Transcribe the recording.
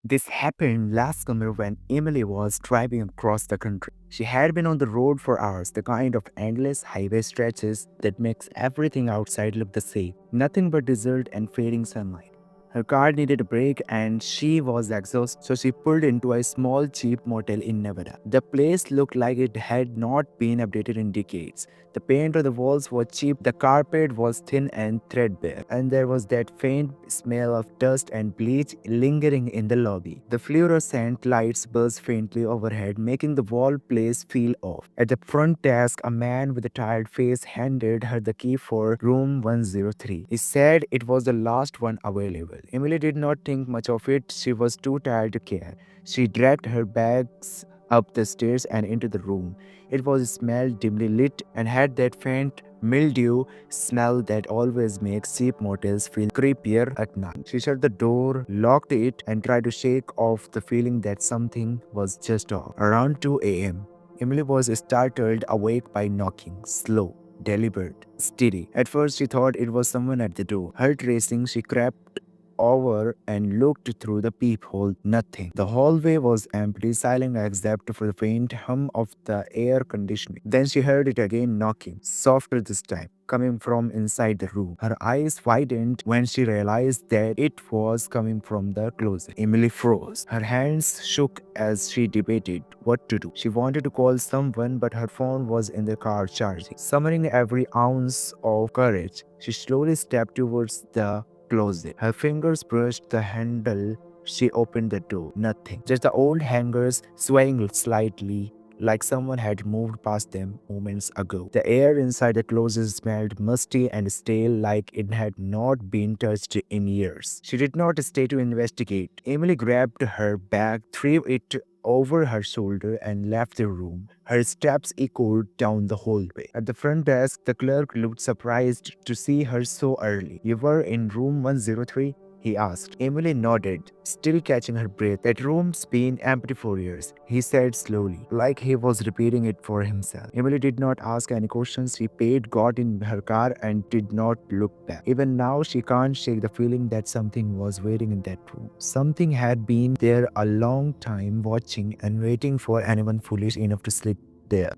This happened last summer when Emily was driving across the country. She had been on the road for hours, the kind of endless highway stretches that makes everything outside look the same. Nothing but desert and fading sunlight. Her car needed a break and she was exhausted, so she pulled into a small, cheap motel in Nevada. The place looked like it had not been updated in decades. The paint on the walls was cheap, the carpet was thin and threadbare, and there was that faint smell of dust and bleach lingering in the lobby. The fluorescent lights buzzed faintly overhead, making the wall place feel off. At the front desk, a man with a tired face handed her the key for room 103. He said it was the last one available. Emily did not think much of it. She was too tired to care. She dragged her bags up the stairs and into the room. It was smelled dimly lit and had that faint mildew smell that always makes cheap motels feel creepier at night. She shut the door, locked it, and tried to shake off the feeling that something was just off. Around 2 a.m., Emily was startled awake by knocking, slow, deliberate, steady. At first, she thought it was someone at the door. Heart racing, she crept over and looked through the peephole. Nothing. The hallway was empty, silent except for the faint hum of the air conditioning. Then she heard it again knocking, softer this time, coming from inside the room. Her eyes widened when she realized that it was coming from the closet. Emily froze. Her hands shook as she debated what to do. She wanted to call someone, but her phone was in the car charging. Summoning every ounce of courage, she slowly stepped towards the closet. Her fingers brushed the handle. She opened the door. Nothing. Just the old hangers swaying slightly like someone had moved past them moments ago. The air inside the closet smelled musty and stale like it had not been touched in years. She did not stay to investigate. Emily grabbed her bag, threw it over her shoulder and left the room. Her steps echoed down the hallway. At the front desk, the clerk looked surprised to see her so early. "You were in room 103? He asked. Emily nodded, still catching her breath. "That room's been empty for years," he said slowly, like he was repeating it for himself. Emily did not ask any questions. She paid, got in her car, and did not look back. Even now, she can't shake the feeling that something was waiting in that room. Something had been there a long time, watching and waiting for anyone foolish enough to slip there.